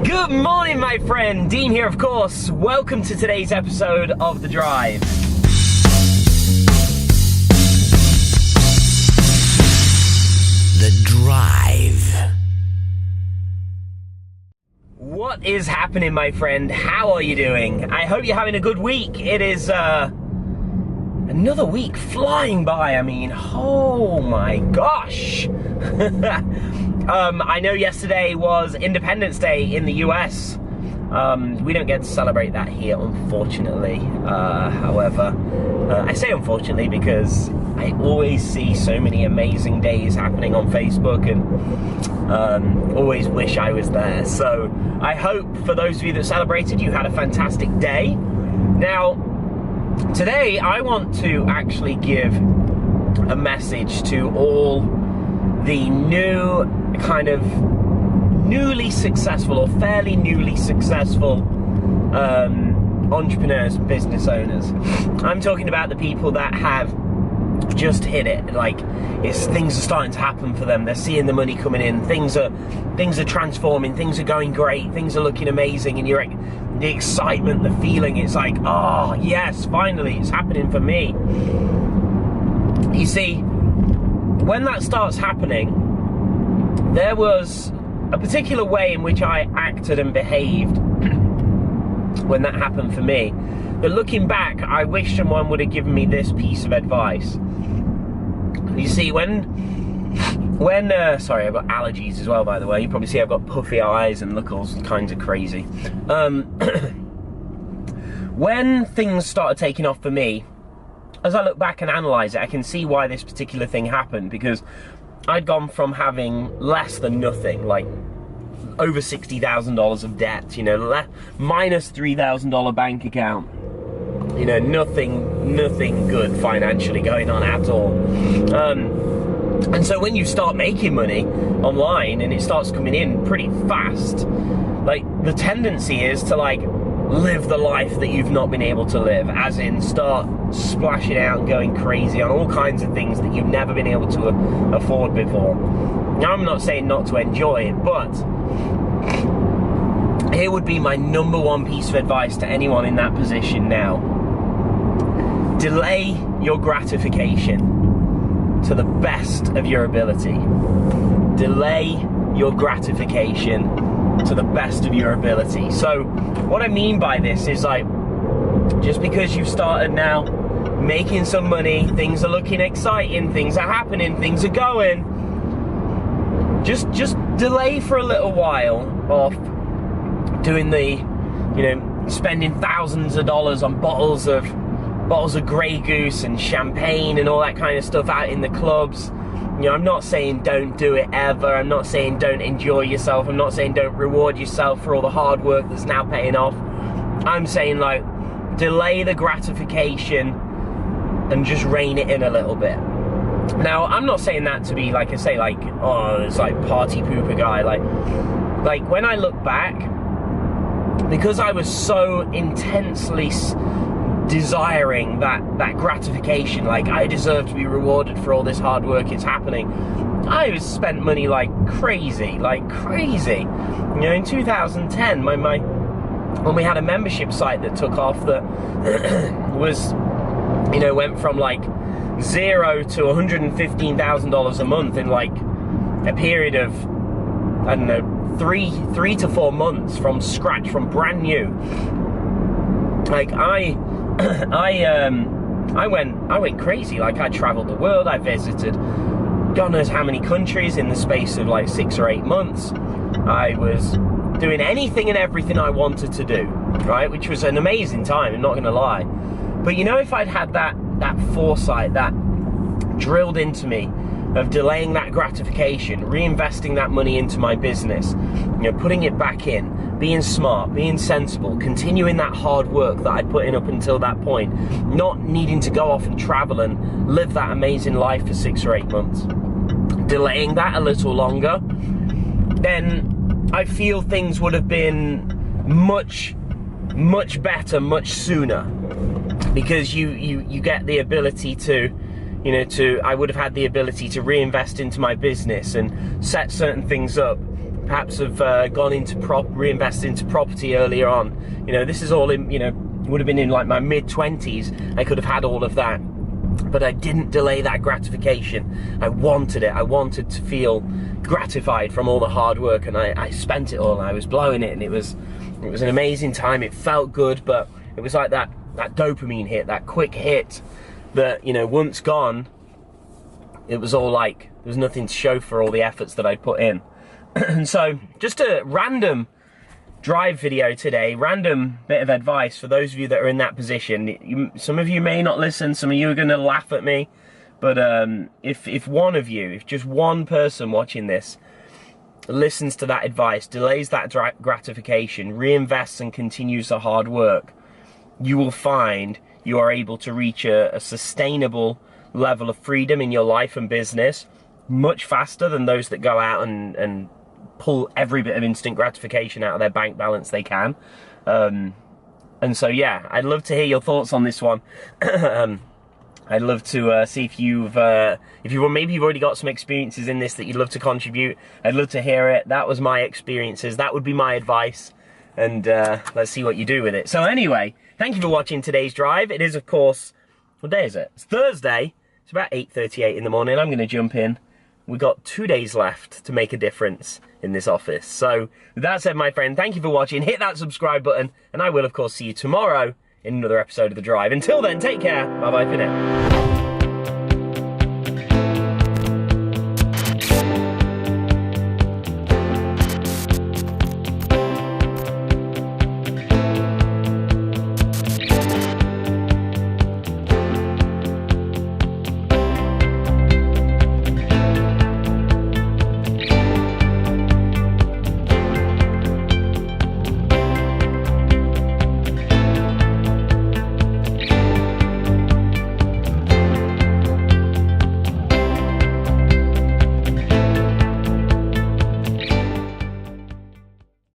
Good morning, my friend. Dean here, of course. Welcome to today's episode of The Drive. The Drive. What is happening, my friend? How are you doing? I hope you're having a good week. It is another week flying by. I mean, oh my gosh. I know yesterday was Independence Day in the US. We don't get to celebrate that here, unfortunately. However, I say unfortunately because I always see so many amazing days happening on Facebook and always wish I was there. So I hope for those of you that celebrated, you had a fantastic day. Now, today I want to actually give a message to all the newly successful or fairly newly successful entrepreneurs and business owners. I'm talking about the people that have just hit it. Like, things are starting to happen for them. They're seeing the money coming in. Things are transforming. Things are going great. Things are looking amazing. And the excitement, the feeling, it's like, oh yes, finally, it's happening for me. You see, when that starts happening, there was a particular way in which I acted and behaved when that happened for me. But looking back, I wish someone would have given me this piece of advice. You see, when sorry, I've got allergies as well, by the way. You probably see I've got puffy eyes and look all kinds of crazy. When things started taking off for me, as I look back and analyse it, I can see why this particular thing happened, because I'd gone from having less than nothing, like over $60,000 of debt, minus $3,000 bank account, nothing good financially going on at all. And so when you start making money online and it starts coming in pretty fast, like, the tendency is to live the life that you've not been able to live, as in start splashing out and going crazy on all kinds of things that you've never been able to afford before. Now, I'm not saying not to enjoy it, but here would be my number one piece of advice to anyone in that position now. Delay your gratification to the best of your ability. Delay your gratification to the best of your ability. So what I mean by this is, just because you've started now making some money, things are looking exciting, things are happening, things are going, just delay for a little while off doing the, spending thousands of dollars on bottles of Grey Goose and champagne and all that kind of stuff out in the clubs. I'm not saying don't do it ever. I'm not saying don't enjoy yourself. I'm not saying don't reward yourself for all the hard work that's now paying off. I'm saying, delay the gratification and just rein it in a little bit. Now, I'm not saying that to be, it's party pooper guy. Like when I look back, because I was so intensely desiring that gratification, I deserve to be rewarded for all this hard work, it's happening, I spent money like crazy. In 2010, when we had a membership site that took off, that was, went from $0 to $115,000 a month in a period of, I don't know, 3 to 4 months from scratch, from brand new. I went crazy. I traveled the world. I visited God knows how many countries in the space of 6 or 8 months. I was doing anything and everything I wanted to do, right? Which was an amazing time, I'm not gonna lie. But if I'd had that foresight, that drilled into me, of delaying that gratification, reinvesting that money into my business, putting it back in, being smart, being sensible, continuing that hard work that I'd put in up until that point, not needing to go off and travel and live that amazing life for 6 or 8 months, delaying that a little longer, then I feel things would have been much better, much sooner, because you get the ability to I would have had the ability to reinvest into my business and set certain things up perhaps have gone into reinvested into property earlier on. You know, this is all in, you know, would have been in like my mid-20s. I could have had all of that, but I didn't delay that gratification. I wanted it. I wanted to feel gratified from all the hard work, and I spent it all, and I was blowing it, and it was an amazing time. It felt good, but it was like that dopamine hit, that quick hit that, you know, once gone, it was all like, there was nothing to show for all the efforts that I'd put in. And so, just a random drive video today, random bit of advice for those of you that are in that position. Some of you may not listen, some of you are going to laugh at me, but if one of you, if just one person watching this listens to that advice, delays that gratification, reinvests and continues the hard work, you will find you are able to reach a sustainable level of freedom in your life and business much faster than those that go out and pull every bit of instant gratification out of their bank balance they can. And so, yeah, I'd love to hear your thoughts on this one. I'd love to see if maybe you've already got some experiences in this that you'd love to contribute. I'd love to hear it. That was my experiences. That would be my advice. And let's see what you do with it. So anyway, thank you for watching today's drive. It is, of course, what day is it? It's Thursday. It's about 8:38 in the morning. I'm going to jump in. We've got 2 days left to make a difference in this office. So with that said, my friend, thank you for watching. Hit that subscribe button, and I will, of course, see you tomorrow in another episode of The Drive. Until then, take care. Bye-bye for now.